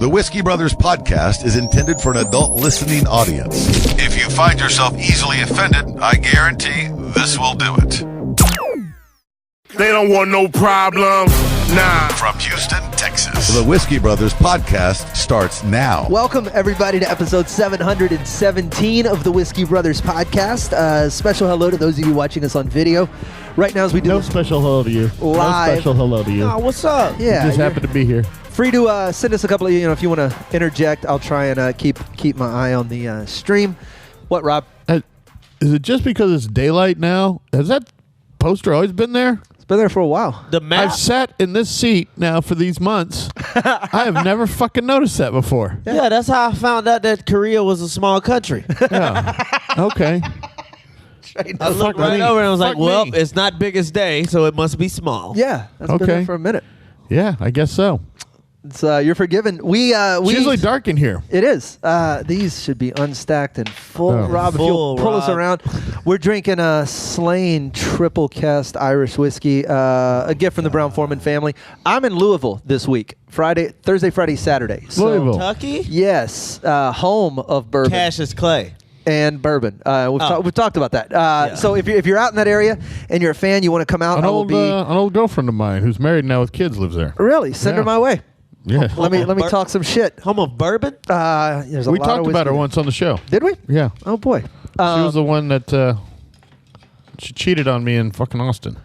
The Whiskey Brothers podcast is intended for an adult listening audience. If you find yourself easily offended, I guarantee this will do it. They don't want no problem. Nah. From Houston, Texas, the Whiskey Brothers podcast starts now. Welcome, everybody, to episode 717 of the Whiskey Brothers podcast. Special hello to those of you watching us on video. Right now, as we do No special hello to you. Live. No special hello to you. Oh, what's up? Yeah, You just happen to be here. Free to send us a couple of, if you want to interject, I'll try and keep my eye on the stream. What, Rob? Is it just because it's daylight now? Has that poster always been there? It's been there for a while. I've sat in this seat now for these months. I have never fucking noticed that before. Yeah, that's how I found out that Korea was a small country. Yeah. Okay. I looked right over and I was like, Fuck well, me. it's not biggest day, so it must be small. Yeah, that's been there for a minute. Yeah, I guess so. It's, you're forgiven. We It's usually dark in here. It is. These should be unstacked and full. Oh. Rob, if Full, you'll pull us Rob. around. We're drinking a Slane triple cast Irish whiskey, a gift from the Brown-Forman family. I'm in Louisville this week, Thursday, Friday, Saturday. So, Louisville. Kentucky? yes, home of bourbon Cassius Clay. and bourbon. We've talked about that. Yeah. So if you're out in that area and you're a fan, you want to come out, An I will be. old girlfriend of mine who's married now with kids lives there. Really, send her Yeah. my way. Yeah. Let me talk some shit. Home of bourbon? There's a We lot talked of about her whiskey. once on the show. Did we? Yeah. Oh boy. She was the one that she cheated on me in fucking Austin.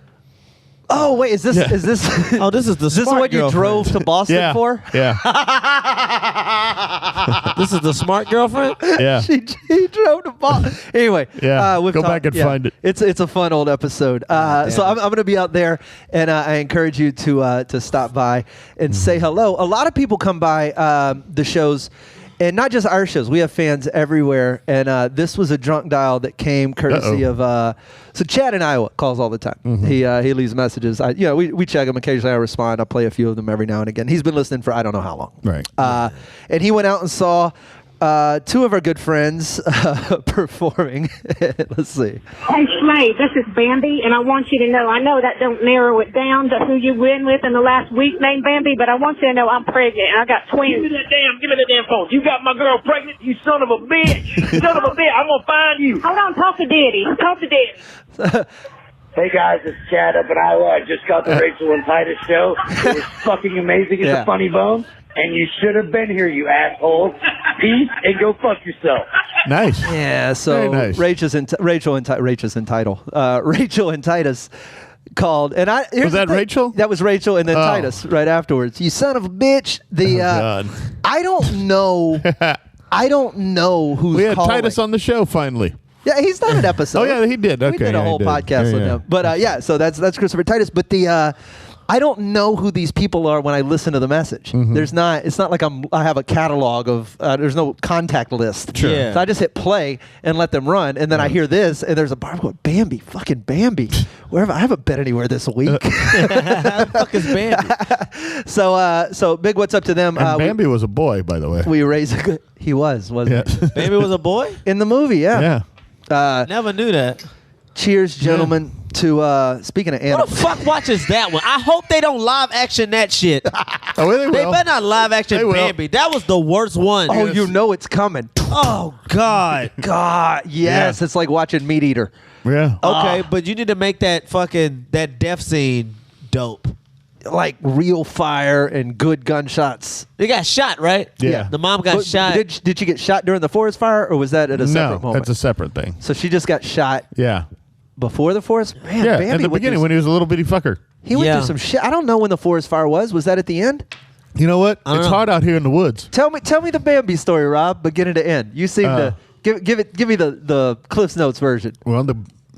Oh wait, is this Yeah. is this Oh, this is the is this smart what you girlfriend. drove to Boston Yeah. for? Yeah. This is the smart girlfriend? Yeah. She drove to Boston. Anyway, Yeah, we've go back and find it. It's a fun old episode. So I'm going to be out there, and I encourage you to stop by and say hello. A lot of people come by the shows. And not just our shows. We have fans everywhere. And this was a drunk dial that came courtesy of... so Chad in Iowa calls all the time. He leaves messages. We check him. Occasionally I respond. I play a few of them every now and again. He's been listening for I don't know how long. Right. And he went out and saw two of our good friends performing. Let's see. Hey, Slade, this is Bambi, and I want you to know, I know that don't narrow it down to who you've been with in the last week named Bambi, but I want you to know I'm pregnant, and I got twins. Give me the damn phone. You got my girl pregnant, you son of a bitch. Son of a bitch, I'm gonna find you. Hold on, talk to Daddy. Talk to Daddy. Hey guys, it's Chad up in Iowa. I just got the Rachel and Titus show. It was fucking amazing. It's Yeah. a funny bone. And you should have been here, you assholes. Peace and go fuck yourself. Nice. Yeah, so Very nice. Rachel and Titus called, and here's Was the that thing. Rachel? That was Rachel, and then Oh. Titus right afterwards. You son of a bitch! God. I don't know. I don't know who's We had calling. Titus on the show finally. Yeah, he's done an episode. Oh, yeah, he did. We Okay, did a yeah, he whole did. podcast Yeah, with yeah. him. But so that's Christopher Titus. But I don't know who these people are when I listen to the message. Mm-hmm. It's not like I have a catalog of. There's no contact list. Sure. Yeah. So I just hit play and let them run, and then I hear this, and there's a bar going, Bambi, fucking Bambi. Wherever I haven't been anywhere this week. How the fuck is Bambi? So big what's up to them. And Bambi was a boy, by the way. we raise a good. He wasn't Yeah. he? Bambi was a boy? In the movie? Yeah. Yeah. Never knew that. Cheers, gentlemen. To speaking of Who animals. the fuck watches that one? I hope they don't live action that shit. Oh, they They will. better not live They action will. Bambi. That was the worst one. Oh, you know it's coming. Oh, God. God, yes. Yeah. It's like watching Meat Eater. Yeah. Okay, but you need to make that death scene dope. Like real fire and good gunshots. They got shot, right? Yeah. The mom got But shot. Did she get shot during the forest fire, or was that at a separate No, moment? that's a separate thing. So she just got shot Yeah. before the forest? Man, Yeah, Bambi at the went beginning through, when he was a little bitty fucker. he went Yeah. through some shit. I don't know when the forest fire was. Was that at the end? You know what? I don't It's know. hard out here in the woods. Tell me the Bambi story, Rob, beginning to end. You seem to give me the Cliff's Notes version. Well,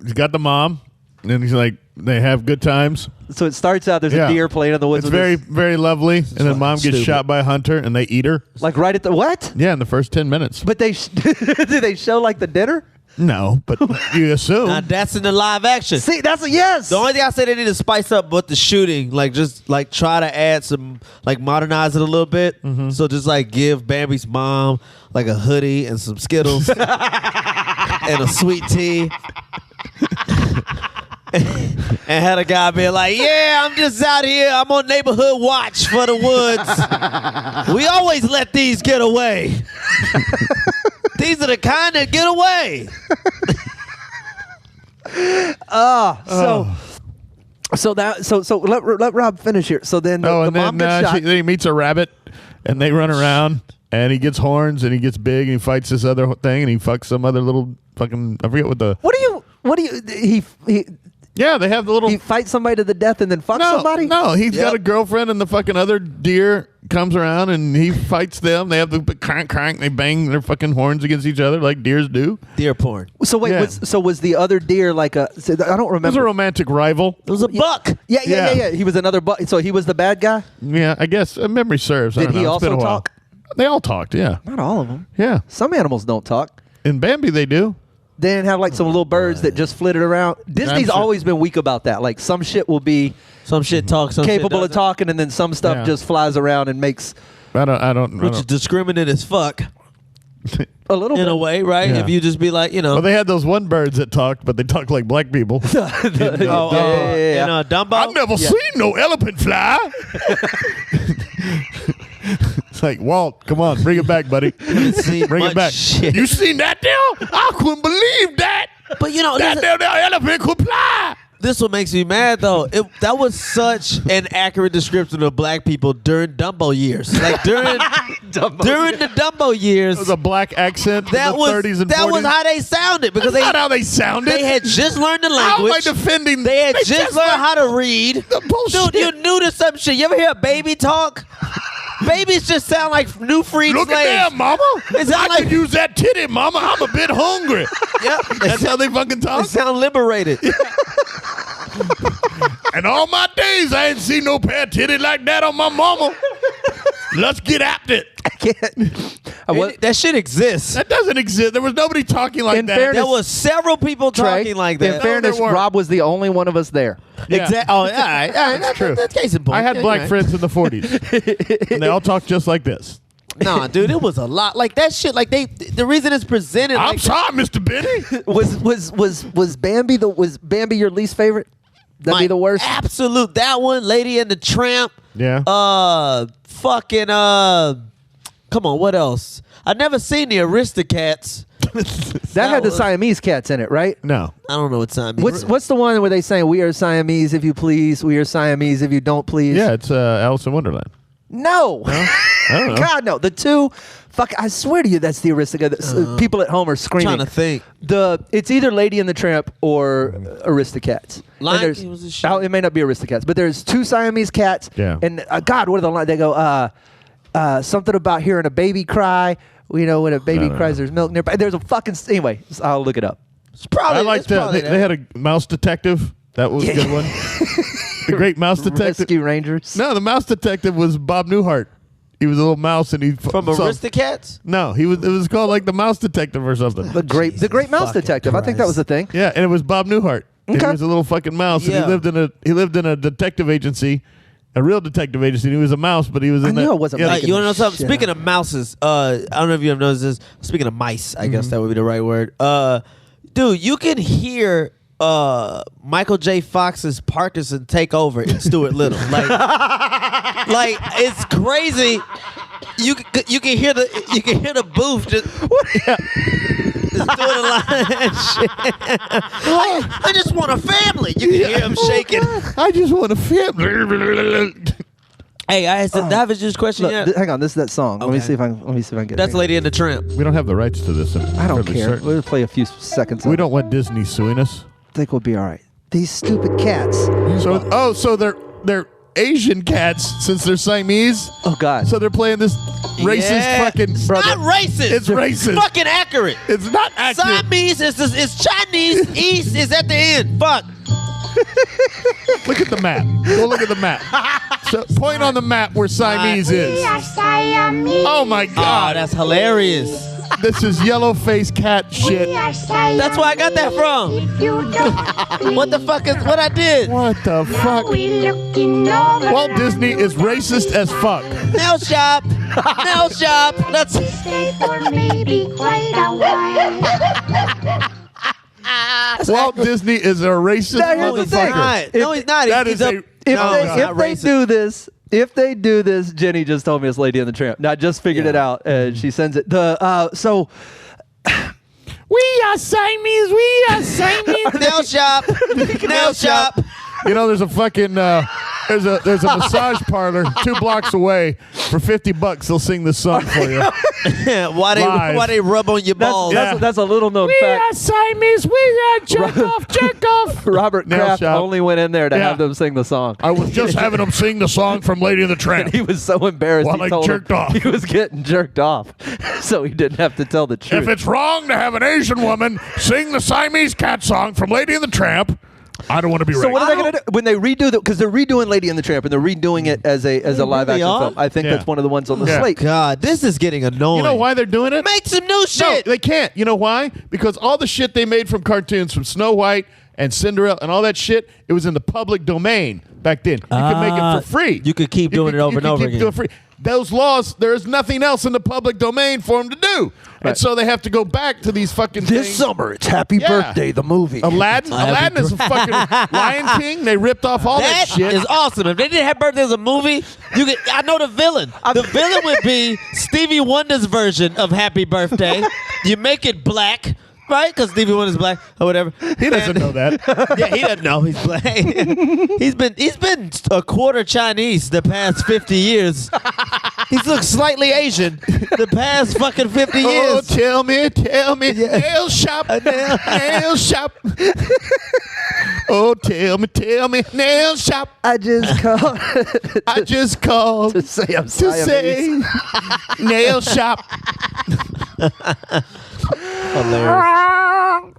he's got the mom, and then he's like, they have good times. So it starts out, there's Yeah. a deer playing in the woods. It's with very, this- very lovely. And then mom gets stupid. shot by a hunter, and they eat her. like right at the what? Yeah, in the first 10 minutes. But they do they show like the dinner? No, but you assume. Now that's in the live action. See, that's a yes. The only thing I say they need to spice up with the shooting, like just like try to add some, like modernize it a little bit. Mm-hmm. So just like give Bambi's mom like a hoodie and some Skittles and a sweet tea. and had a guy be like, "Yeah, I'm just out here. I'm on neighborhood watch for the woods. We always let these get away. These are the kind that get away." So let Rob finish here. So then the mom gets shot. Then he meets a rabbit, and they run around, and he gets horns, and he gets big, and he fights this other thing, and he fucks some other little fucking. I forget what the. What do you? He Yeah, they have the little. He fights somebody to the death and then fucks somebody? No, he's got a girlfriend, and the fucking other deer comes around, and he fights them. They have the crank, crank. They bang their fucking horns against each other like deers do. Deer porn. So wait, Yeah. was the other deer like a? I don't remember. It was a romantic rival. It was a buck. Yeah. He was another buck. So he was the bad guy? Yeah, I guess memory serves. I Did don't know. he It's been also a while. talk? They all talked, yeah. Not all of them. Yeah. Some animals don't talk. In Bambi, they do. They didn't have like some little birds that just flitted around. Disney's sure. always been weak about that. Like some shit will be Some shit talks. Some capable shit of talking, and then some stuff Yeah. just flies around and makes I don't. Which is discriminate as fuck a little in bit. a way, right? Yeah. If you just be like, Well, they had those one birds that talked, but they talked like black people. in Dumbo. I've never seen no elephant fly. It's like, Walt, come on, bring it back, buddy. Bring it back. Shit. You seen that there? I couldn't believe that. But you know, That there elephant could fly. this what makes me mad though. That was such an accurate description of black people during Dumbo years. Like during the Dumbo years, It was a black accent that in the was 30s and 40s. that was how they sounded because That's not how they sounded. they had just learned the How am I language. defending? They had just learned how to read. The bullshit. Dude, you new to some shit. You ever hear a baby talk? Babies just sound like new freed Look slaves. at them, mama. It sound I like- could use that titty, mama. I'm a bit hungry. Yep. That's how they fucking They talk. sound liberated. And all my days, I ain't seen no pair of titty like that on my mama. Let's get at it. That shit exists. That doesn't exist. There was nobody talking like In that. fairness- There was several people Trey, talking like in that. fairness, they weren't. Rob was the only one of us there. Yeah. Exactly. Oh, all right. That's true. That's case in point. I had Yeah, black you're right. friends in the 40s, and they all talked just like this. Nah, dude, it was a lot. Like that shit. Like the reason it's presented. I'm like sorry, Mr. Benny. Was Bambi your least favorite? That'd be the worst. Absolute. That one, Lady and the Tramp. Yeah. Fucking. Come on. What else? I never seen the Aristocats. That had the was- Siamese cats in it, right? No. I don't know what time. What's the one where they saying we are Siamese if you please, we are Siamese if you don't please? Yeah, it's Alice in Wonderland. No. I don't know. God no. The two. Fuck. I swear to you, that's the Aristocats. People at home are screaming. trying to think. It's either Lady and the Tramp or Aristocats. Lion And there's- King was a shit. it may not be Aristocats, but there's two Siamese cats. Yeah. And God, what are the lines? They go something about hearing a baby cry. You know, when a baby cries, there's milk nearby. There's a fucking anyway. I'll look it up. It's probably. I liked they had a mouse detective. That was a good one. The Great Mouse Detective. Rescue Rangers. No, the mouse detective was Bob Newhart. He was a little mouse, and he from Aristocats. No, he was. It was called like the Mouse Detective or something. The Great Mouse fucking Detective. I think that was the thing. Yeah, and it was Bob Newhart. And Okay. he was a little fucking mouse, Yeah. and he lived in a detective agency, a real detective agency. And he was a mouse, but he was in knew that. I wasn't yeah, making You want to know this something? shit Speaking up. of mouses, I don't know if you have noticed this. Speaking of mice, I guess that would be the right word. Dude, you can hear Michael J. Fox's Parkinson take over in Stuart Little. Like it's crazy. You can hear the booth just just doing a lot of that shit. I just want a family. You can hear him shaking. I just want a family. Hey, I asked David this question Look, yet. hang on, this is that song. Let me Okay. see if I can get That's it. Lady and the Tramp. We don't have the rights to this. I don't care. Certain. We'll play a few seconds. We of it. don't want Disney suing us. I think we'll be all right. These stupid cats. So they're Asian cats since they're Siamese. Oh God. So they're playing this racist Yeah. fucking. It's not racist. It's racist. Fucking accurate. It's not accurate. Siamese is Chinese. East is at the end. Fuck. Look at the map. Go look at the map. So point on the map where Siamese is. Oh my Oh, God. that's hilarious. This is yellow face cat shit. That's where I got that from. What the fuck is what I did? What the fuck? Walt Disney is racist as fuck. Nail shop. Nail shop. That's Walt Disney is a racist Now, here's the thing. motherfucker. No, he's not. That He's is a- a- If they do this, Jenny just told me it's Lady and the Tramp. Now, I just figured it out, and she sends it. So. We are Siamese. We are Siamese. Nail shop. Nail shop. You know, there's a fucking there's a massage parlor 2 blocks away. For $50, they'll sing this song for you. Why they rub on your balls? That's a little known We fact. are Siamese. We are jerk off. Robert Nail Kraft shop. only went in there to Yeah. have them sing the song. I was just having them sing the song from Lady and the Tramp. He was so embarrassed. While he I told jerked him off. He was getting jerked off, so he didn't have to tell the truth. If it's wrong to have an Asian woman sing the Siamese cat song from Lady and the Tramp, I don't want to be So racist. what are they going to do when they redo because they're redoing Lady and the Tramp and they're redoing it as a live really action are? film. I think Yeah. that's one of the ones on the Yeah. slate. God, this is getting annoying. You know why they're doing it? Make some new shit. No, they can't. You know why? Because all the shit they made from cartoons, from Snow White and Cinderella and all that shit, it was in the public domain back then. You could make it for free. You could keep doing it over and over again. Doing it free. Those laws, there is nothing else in the public domain for them to do. And so they have to go back to these fucking things. summer, it's Happy Yeah. Birthday, the movie. Aladdin is a fucking Lion King. They ripped off all that shit. Is awesome. If they didn't have birthday as a movie, I know the villain. The villain would be Stevie Wonder's version of Happy Birthday. You make it black, right? Because Stevie Wonder's black or whatever. He doesn't know that. Yeah, he doesn't know he's black. he's been a quarter Chinese the past 50 years. He's looked slightly Asian the past fucking 50 Oh, years. tell me, nail shop, nail shop. Oh, tell me, nail shop. I just called I just called to say I'm to Siamese. say nail shop.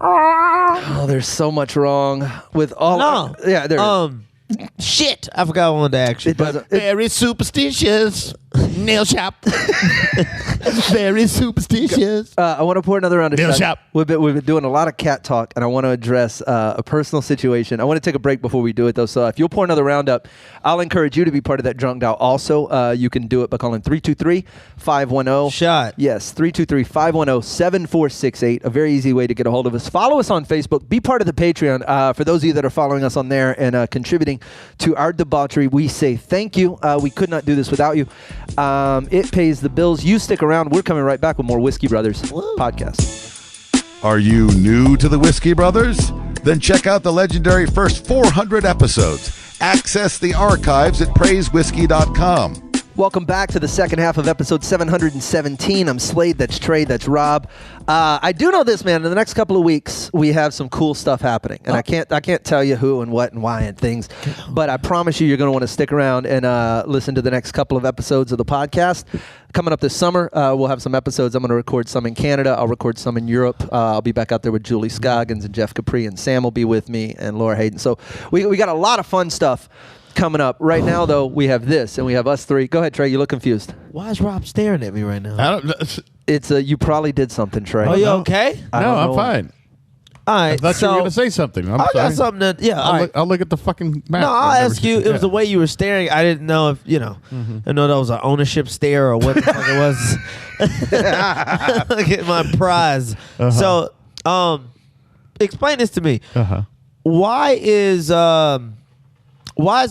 Oh, there's so much wrong with all. No. Yeah, there. Shit. I forgot one to ask you. it doesn't. Very superstitious. Nail shop. Very superstitious. I want to pour another round of Nail shots. shop. We've been doing a lot of cat talk, and I want to address a personal situation. I want to take a break before we do it, though. So if you'll pour another round up, I'll encourage you to be part of that drunk dial. Also, you can do it by calling 323-510. Shot. Yes, 323-510-7468. A very easy way to get a hold of us. Follow us on Facebook. Be part of the Patreon. For those of you that are following us on there and contributing to our debauchery, we say thank you. We could not do this without you. It pays the bills. You stick around. We're coming right back with more Whiskey Brothers podcast. Are you new to the Whiskey Brothers? Then check out the legendary first 400 episodes. Access the archives at praisewhiskey.com. Welcome back to the second half of episode 717. I'm Slade, that's Trey, that's Rob. I do know this, man. In the next couple of weeks, we have some cool stuff happening. And I can't tell you who and what and why and things. But I promise you're going to want to stick around and listen to the next couple of episodes of the podcast. Coming up this summer, we'll have some episodes. I'm going to record some in Canada. I'll record some in Europe. I'll be back out there with Julie Scoggins and Jeff Capri, and Sam will be with me, and Laura Hayden. So we got a lot of fun stuff coming up. Right now, though, we have this, and we have us three. Go ahead, Trey. You look confused. Why is Rob staring at me right now? I don't. It's you probably did something, Trey. Are you okay? I No, don't I'm know. fine. All I right. thought you were going to say something. I'm I sorry. got something that, yeah. all right. I'll look at the fucking map. No, I'll I've never ask you. seen- It was the way you were staring. I didn't know if, I know that was an ownership stare or what the fuck it was. Look at my prize. So, explain this to me. Uh-huh. Why is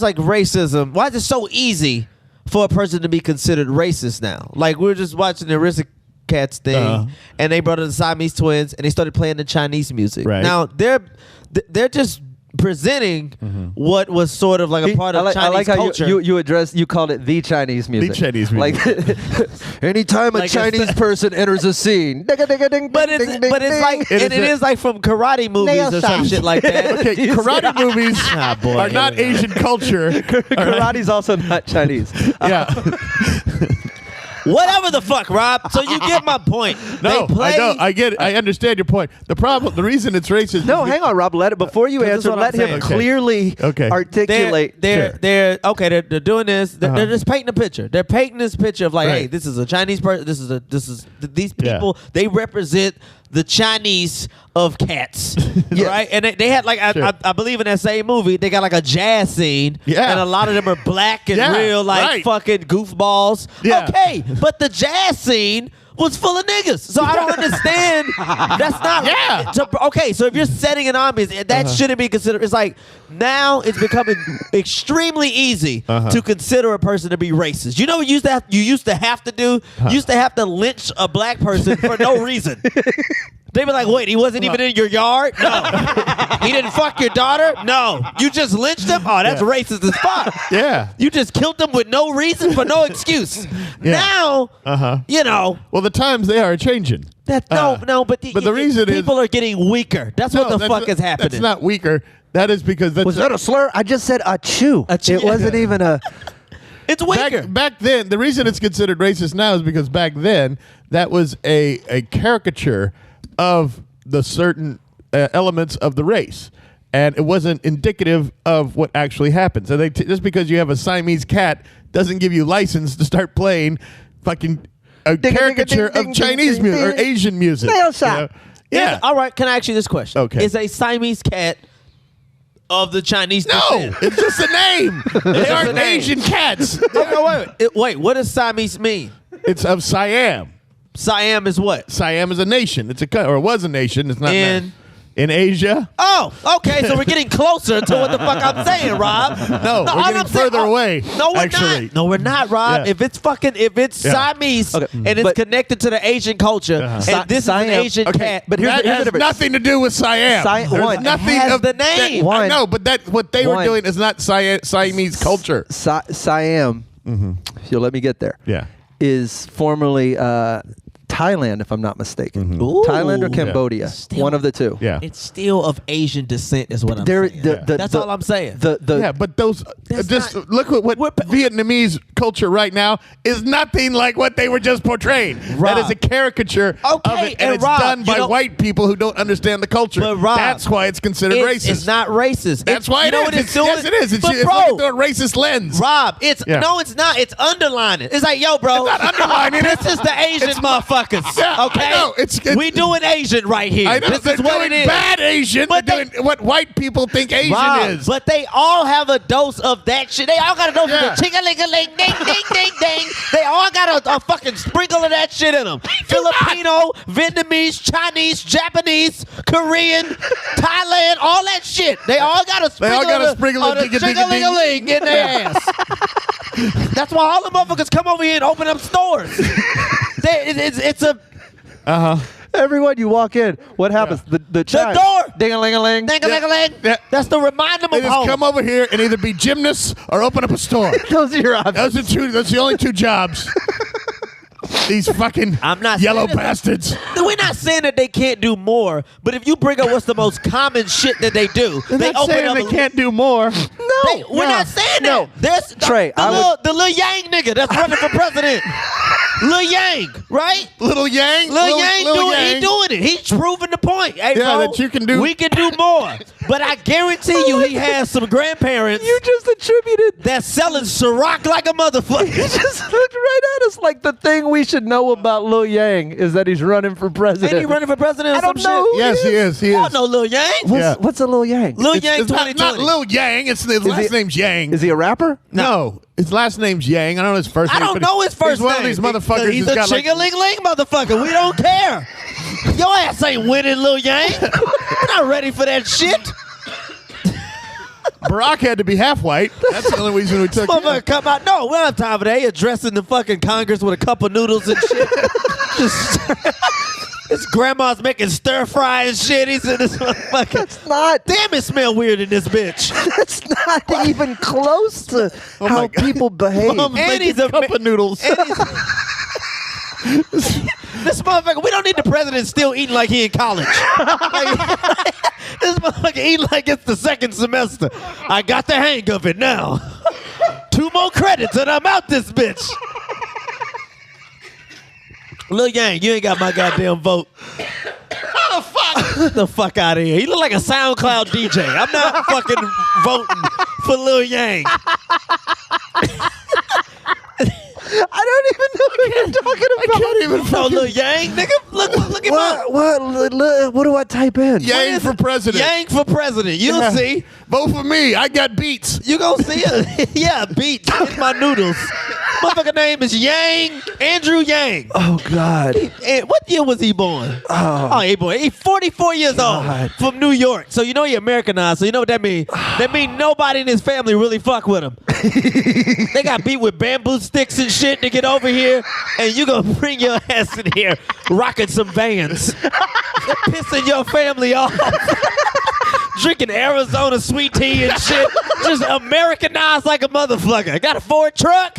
like racism? Why is it so easy for a person to be considered racist now? Like, we were just watching the Aristocats thing, and they brought in the Siamese twins, and they started playing the Chinese music. Right. Now they're just presenting what was sort of like a part of I Chinese like how culture. you called it the Chinese music. Chinese music. Like anytime a Like Chinese person enters a scene, but it's like It and is it is like from karate movies or some shit like that. Okay, karate movies boy. are not Asian culture. Karate's also not Chinese. Yeah. Whatever the fuck, Rob. So you get my point. No, They play, I don't. I get it. I understand your point. The reason it's racist. No, is hang on, Rob. Let it before you This is answer. what Let I'm him saying. Okay. clearly Okay. articulate. They're doing this. They're just painting a picture. They're painting this picture of like, Right. hey, this is a Chinese person. These people. They represent the Chinese of cats, right? And they had like Sure. I believe in that same movie they got like a jazz scene, Yeah. and a lot of them are black and Yeah, real like right. fucking goofballs. Yeah. Okay, but the jazz scene was full of niggas. So I don't understand. That's not. Yeah. Okay, so if you're setting an ambiance, that shouldn't be considered. It's like now it's becoming extremely easy to consider a person to be racist. You know what you used to have to do? You used to have to lynch a black person for no reason. They be like, wait, he wasn't even in your yard? No. He didn't fuck your daughter? No. You just lynched him? Oh, that's racist as fuck. Yeah. You just killed him with no reason for no excuse. Now, you know. Well, the times they are changing. But the reason people are getting weaker. That's what the fuck is happening. That's not weaker. That is because that's Was that a slur? I just said achoo. It wasn't even a. It's weaker. Back then, the reason it's considered racist now is because back then that was a caricature of the certain elements of the race, and it wasn't indicative of what actually happened. So just because you have a Siamese cat doesn't give you license to start playing fucking a caricature of Chinese music or Asian music. Yeah. All right. Can I ask you this question? Okay. Is a Siamese cat of the Chinese descent? No, it's just a name. They aren't Asian cats. Wait. What does Siamese mean? It's of Siam. Siam is what? Siam is a nation. It's or it was a nation. It's not in Asia. Oh, okay. So we're getting closer to what the fuck I'm saying, Rob. No, we're getting further away. No, we're actually. not. No, we're not, Rob. Yeah. If it's Siamese and it's connected to the Asian culture, and this is an Asian cat, but that has nothing to do with Siam. One, nothing has of the name. I know, but what they were doing is not Siamese culture. Siam. If you'll let me get there. Yeah. Is formerly Thailand, if I'm not mistaken. Ooh. Thailand or Cambodia, one of the two. Yeah. It's still of Asian descent, is what I'm saying. That's all I'm saying. Yeah, but those look at what Vietnamese culture right now is nothing like what they were just portraying. Rob. That is a caricature of it, and it's Rob, done by white people who don't understand the culture. But Rob, that's why it's considered racist. It's not racist. That's why it is. What it's doing? Yes, it is. It's but looking through a racist lens. Rob, no, it's not. It's underlining. It's like, yo, bro. It's not underlining. This is the Asian motherfuckers. Yeah, okay, I know. We doing Asian right here. I know. This They're is what doing it is. bad Asian. But they're doing what white people think Asian Rob, is. But they all have a dose of that shit. They all got a dose of the ching-a-ling-a-ling, ding, ding, ding, ding. They all got a fucking sprinkle of that shit in them. Filipino, Vietnamese, Chinese, Japanese, Korean, Thailand, all that shit. They all got a sprinkle of the ching-a-ling-a-ling in their ass. That's why all the motherfuckers come over here and open up stores. It's a... Everyone you walk in, what happens? The chime. door. Ding-a-ling-a-ling. Ding-a-ling-a-ling. Yeah. That's to remind them They of just home. come over here and either be gymnasts or open up a store. Those are your options. That's the only two jobs. These fucking yellow bastards. We're not saying that they can't do more, but if you bring up what's the most common shit that they do, they not open saying up. they can't do more. We're not saying that. There's Trey, the Lil Yang nigga that's running for president. Lil Yang, right? Little Yang? Lil Yang he doing it. He's proving the point. Hey, bro, that you can do. We can do more. But I guarantee you he has some grandparents You just attributed. that's selling Ciroc like a motherfucker. You just looked right at us like the thing we should know about Lil Yang is that he's running for president. Ain't he running for president or I don't some know. shit? Yes, he is. He I is. don't know Lil Yang. What's a Lil Yang? Lil Yang It's not 2020. Lil Yang. It's his last name's Yang. Is he a rapper? No, his last name's Yang. I don't know his first I name. don't but know his first he's one name. of these motherfuckers. He's who's a got like, ching-a-ling-ling motherfucker. We don't care. Your ass ain't winning, Lil Yang. We're not ready for that shit. Barack had to be half white. That's the only reason we took him. Motherfucker come out. No, we don't have time for that. He addressing the fucking Congress with a cup of noodles and shit. His grandma's making stir fry and shit. He's in this motherfucker. That's not. Damn, it smell weird in this bitch. That's not even close to how people behave. And he's a cup of noodles. This motherfucker, we don't need the president still eating like he in college. This motherfucker eating like it's the second semester. I got the hang of it now. 2 more credits and I'm out this bitch. Lil Yang, you ain't got my goddamn vote. Oh, fuck. Get the fuck out of here. He look like a SoundCloud DJ. I'm not fucking voting for Lil Yang. I don't even know what you're talking about. I can't even No, Lil Yang, nigga. Look at my... What do I type in? Yang for president. Yang for president. You'll see. Vote for me. I got beats. You gonna see it? Yeah, beat. Get my noodles. Motherfucker name is Yang, Andrew Yang. Oh God. And what year was he born? Oh, he born. He's 44 years old from New York. So you know he Americanized. So you know what that means? That means nobody in his family really fuck with him. They got beat with bamboo sticks and shit to get over here, and you gonna bring your ass in here rocking some Vans, pissing your family off, drinking Arizona sweet tea and shit, just Americanized like a motherfucker. Got a Ford truck,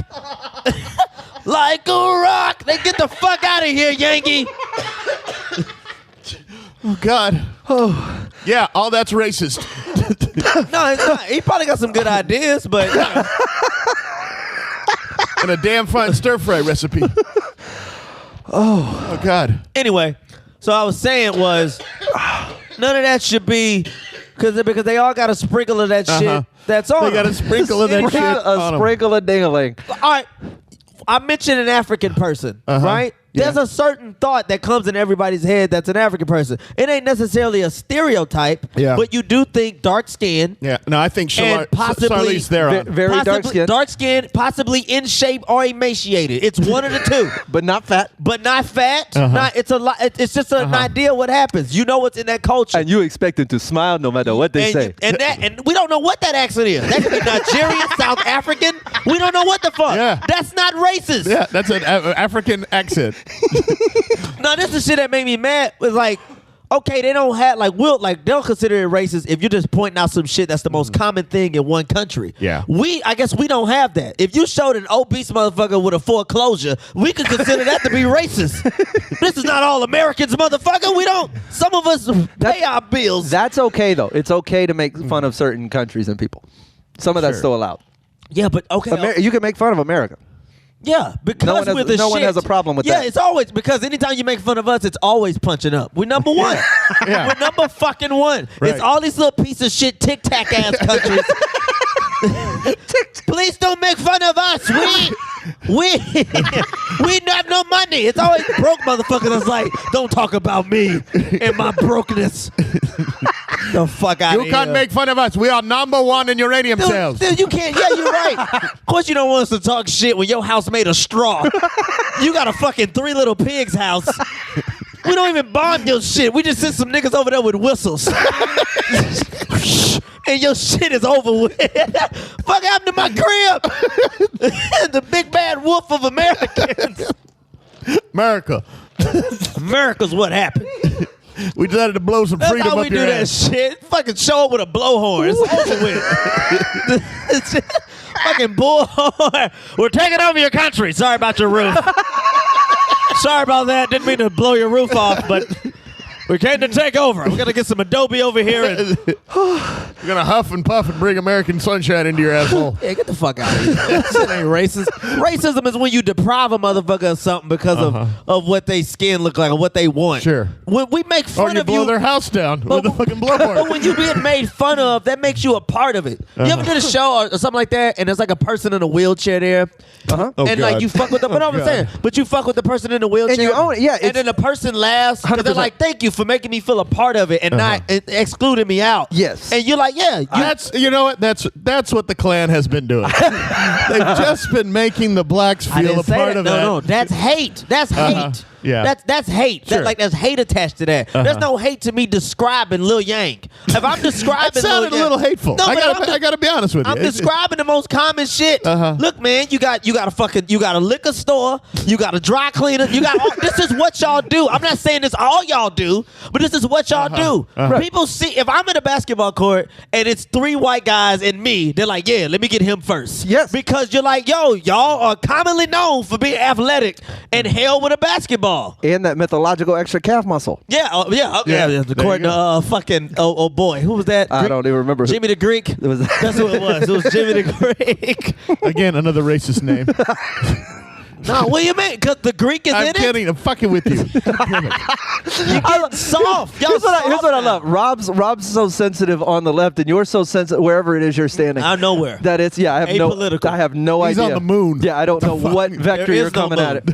like a rock. They get the fuck out of here, Yankee. Oh God. Oh. Yeah, all that's racist. No, it's not. He probably got some good ideas, but And a damn fine stir-fry recipe. Oh God. Anyway, so I was saying was none of that should be because they all got a sprinkle of that shit that's on. They got a sprinkle of that shit on 'em. Sprinkle of ding-a-ling. All right, I mentioned an African person, right? Yeah. There's a certain thought that comes in everybody's head that's an African person. It ain't necessarily a stereotype, but you do think dark skin. Yeah, no, I think And possibly Charlize Theron. Very dark skin. Dark skin, possibly in shape or emaciated. It's one of the two. But not fat. But not fat. Not, it's a lot. It's just an idea what happens. You know what's in that culture. And you expect them to smile no matter what they say. And we don't know what that accent is. That could be Nigerian, South African. We don't know what the fuck. Yeah. That's not racist. Yeah, that's an African accent. No, this is shit that made me mad. Was like, okay, they don't have they don't consider it racist if you're just pointing out some shit that's the most common thing in one country. Yeah. I guess we don't have that. If you showed an obese motherfucker with a foreclosure, we could consider that to be racist. This is not all Americans, motherfucker. We don't. Some of us pay our bills. That's okay though. It's okay to make fun of certain countries and people. Some of that's still allowed. Yeah, but okay. You can make fun of America. Yeah, because no one has a problem with that. Yeah, it's always because anytime you make fun of us, it's always punching up. We're number one. Yeah. We're number fucking one. Right. It's all these little piece of shit tic tac ass countries. Please don't make fun of us. We have no money. It's always broke motherfuckers that's like, don't talk about me and my brokenness. The fuck out of here. You can't make fun of us. We are number one in uranium sales. Dude, you can't. Yeah, you're right. Of course you don't want us to talk shit when your house made of straw. You got a fucking 3 Little Pigs house. We don't even bomb your shit. We just send some niggas over there with whistles. And your shit is over with. Fuck happened to my crib? The big bad wolf of Americans. America. America's what happened. We decided to blow some That's freedom how up we do your that ass. shit. Fucking show up with a blowhorn. It's over with. Fucking bullhorn. We're taking over your country. Sorry about your roof. Sorry about that. Didn't mean to blow your roof off, but we came to take over. We're gonna get some Adobe over here and We're gonna huff and puff and bring American sunshine into your asshole. yeah, get the fuck out of here. That shit ain't racist. Racism is when you deprive a motherfucker of something because of what they skin look like or what they want. Sure. When we make Or fun you of blow you, their house down But- with a fucking but blowhorn. when you get made fun of, that makes you a part of it. You ever did a show or something like that, and there's like a person in a wheelchair there, Uh-huh. Oh, and like God. you fuck with them. But Oh, I'm God. saying, but you fuck with the person in the wheelchair, And you own it, yeah, And it's- then the person laughs because they're 100%. like, "Thank you for making me feel a part of it and not excluding me out." Yes. and you're like, "Yeah, You know what? That's what the Klan has been doing. They've just been making the blacks I feel didn't a say part that. of No, that. no, that's hate. That's hate. Yeah. That's hate. Sure. There's hate attached to that. There's no hate to me describing Lil Yank. If I'm describing That sounded Lil a little Yank- hateful. No, I but gotta be honest with you. I'm describing the most common shit. Look, man, you got a liquor store, you got a dry cleaner, this is what y'all do. I'm not saying this all y'all do, but this is what y'all do. People see if I'm in a basketball court and it's 3 white guys and me, they're like, yeah, let me get him first. Yes. Because you're like, yo, y'all are commonly known for being athletic and hell with a basketball. And that mythological extra calf muscle. Yeah, Yeah, according to fucking oh boy, who was that? I don't even remember who. Jimmy the Greek. It was- That's who it was. It was Jimmy the Greek. Again, another racist name. No, what do you mean? Because the Greek is I'm in kidding. I'm fucking with you. it. You get soft. Y'all Here's what I soft love. now. Rob's so sensitive on the left, and you're so sensitive wherever it is you're standing. I'm nowhere. That it's I have Apolitical. I have no He's idea. on the moon. Yeah, I don't know what vector There is you're no coming moon. at it.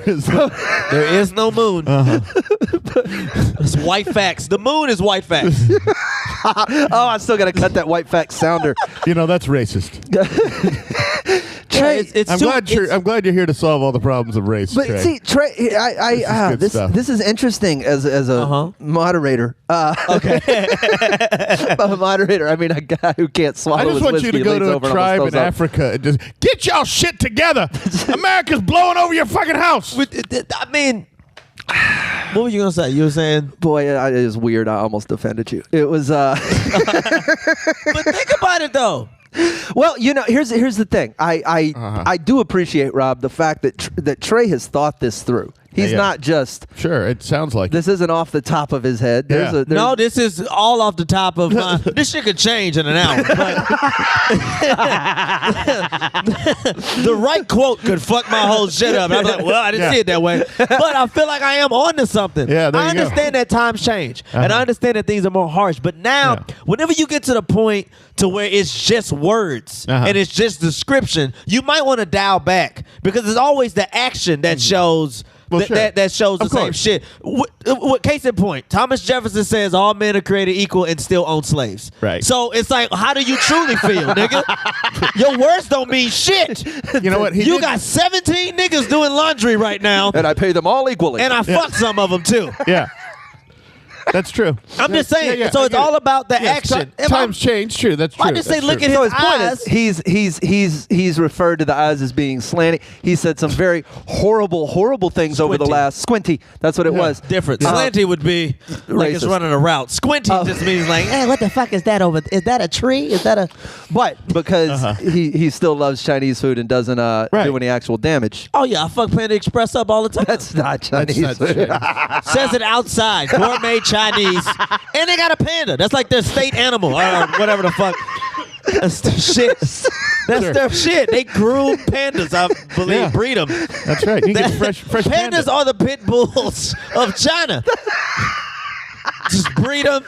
There is no moon. It's white facts. The moon is white facts. Oh, I still got to cut that white fact sounder. You know, that's racist. Trey, I'm glad you're here to solve all the problems of race. But Trey. see, Trey, this is interesting as a moderator. Okay. A moderator. I mean, a guy who can't swallow. I just his want you whiskey, to go leans to over a and tribe almost in throws up. Africa and just get y'all shit together. America's blowing over your fucking house. I mean, what were you gonna say? You were saying, Boy, it is weird. I almost offended you. It was. but think about it though. Well, here's the thing. I do appreciate, Rob, the fact that Trey has thought this through. He's not just. Sure, it sounds like this isn't off the top of his head. No, this is all off the top of my. This shit could change in an hour. But the right quote could fuck my whole shit up. I'm like, well, I didn't see it that way. But I feel like I am onto something. Yeah, there I you go. understand that times change. And I understand that things are more harsh. But now, whenever you get to the point to where it's just words and it's just description, you might want to dial back because it's always the action that shows. That shows the same shit. Case in point, Thomas Jefferson says all men are created equal and still own slaves. Right. So it's like, how do you truly feel, nigga? Your words don't mean shit. You know what? You got 17 niggas doing laundry right now, and I pay them all equally. and I fuck some of them too. Yeah. That's true. I'm just saying. Yeah, so it's all about the Yes, action. times change. True. That's true. I just say, That's look true. at his So his point eyes. is he's referred to the eyes as being slanty. He said some very horrible things over the Squinty. last squinty. That's what it was. Different. Slanty would be like it's Racist. running a route. Squinty just means like, hey, what the fuck is that over? Is that a tree? Is that a? But because he still loves Chinese food and doesn't do any actual damage. Oh yeah, I fuck Panda Express up all the time. That's not Chinese That's not food. Chinese. Says it outside, gourmet Chinese, and they got a panda. That's like their state animal or whatever the fuck. That's their shit. That's their shit. They groom pandas, I believe, Yeah. breed them. That's right. You get fresh Pandas panda. are the pit bulls of China. Just breed them.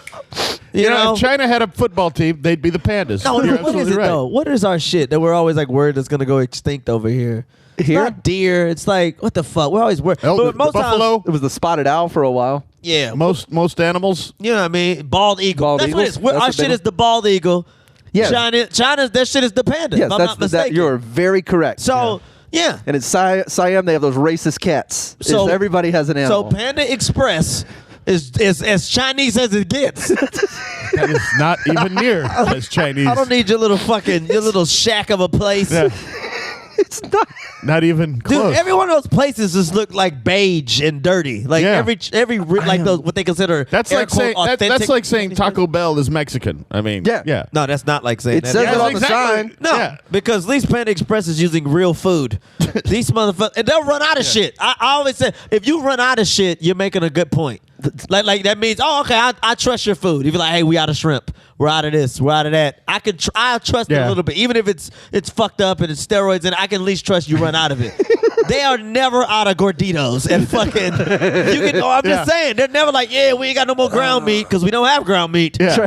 You know, if China had a football team, they'd be the pandas. no, You're what is absolutely it right. though? What is our shit that we're always like worried that's gonna go extinct over here? It's Here? not deer. It's like what the fuck? We're always worried. Oh, But the most buffalo. It was the spotted owl for a while. times, yeah. Most animals. You know what I mean? Bald eagle. Bald That's what it eagles? is. Our That's a shit big is the bald eagle. Yes. China's their shit is the panda. Yes, if I'm that's not mistaken. you're very correct. So yeah. And in Siam, they have those racist cats. So Everybody has an So animal. Panda Express is as Chinese as it gets. That is not even near as Chinese. I don't need your little shack of a place. Yeah, It's not. not even Dude, close. every one of those places just look like beige and dirty. Like Yeah. every like those what they consider That's air like quote saying that's authentic like saying Chinese Taco Bell is Mexican. I mean, Yeah. No, that's not like saying It that. says Yeah, it on that's the sign. No, Yeah. because at least Panda Express is using real food. These motherfuckers, and they'll run out of shit. I always say, if you run out of shit, you're making a good point. Like that means, oh, okay, I trust your food. If you're like, hey, we out of shrimp, we're out of this, we're out of that. I trust it a little bit, even if it's fucked up and it's steroids, and I can at least trust you run out of it. They are never out of gorditos and fucking. You can. I'm just saying, they're never like, yeah, we ain't got no more ground meat because we don't have ground meat. Yeah.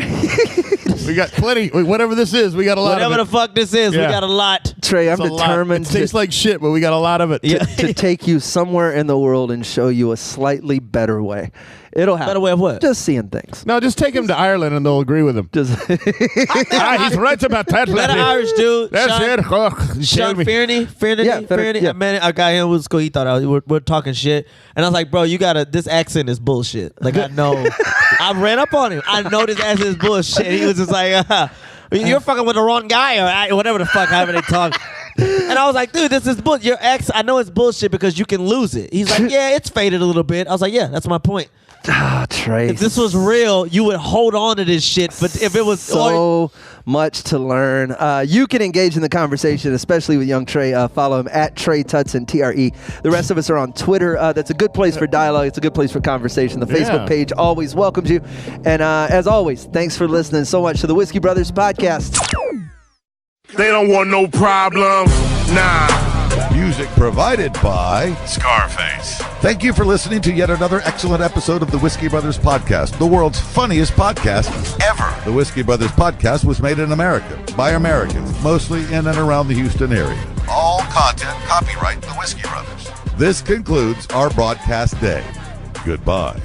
We got plenty. Whatever this is, we got a lot Whatever of the fuck this is, we Yeah. got a lot. Trey, I'm It's a lot. determined It tastes like shit, but we got a lot of it. Yeah. to take you somewhere in the world and show you a slightly better way. It'll happen. Better way of what? Just seeing things. No, just take him to Ireland and they'll agree with him. Just He's right about that. That Irish dude. That's Sean, it. Oh, Sean Jeremy. Fearney. Yeah, Fearney, yeah. Man, I got him with school. He thought we're talking shit, and I was like, bro, you gotta. This accent is bullshit. Like I know. I ran up on him. I know this accent is bullshit. He was just like, you're fucking with the wrong guy or whatever the fuck, however they talk. And I was like, dude, this is bullshit. Your ex, I know it's bullshit because you can lose it. He's like, yeah, it's faded a little bit. I was like, yeah, that's my point. Trey. If this was real, you would hold on to this shit. But if it was so much to learn. You can engage in the conversation, especially with young Trey. Follow him at Trey Tutson, TRE. The rest of us are on Twitter. That's a good place for dialogue. It's a good place for conversation. The Facebook page always welcomes you. And as always, thanks for listening so much to the Whiskey Brothers podcast. They don't want no problems. Nah. Music provided by Scarface. Thank you for listening to yet another excellent episode of the Whiskey Brothers Podcast, the world's funniest podcast ever. The Whiskey Brothers Podcast was made in America by Americans, mostly in and around the Houston area. All content copyright the Whiskey Brothers. This concludes our broadcast day. Goodbye.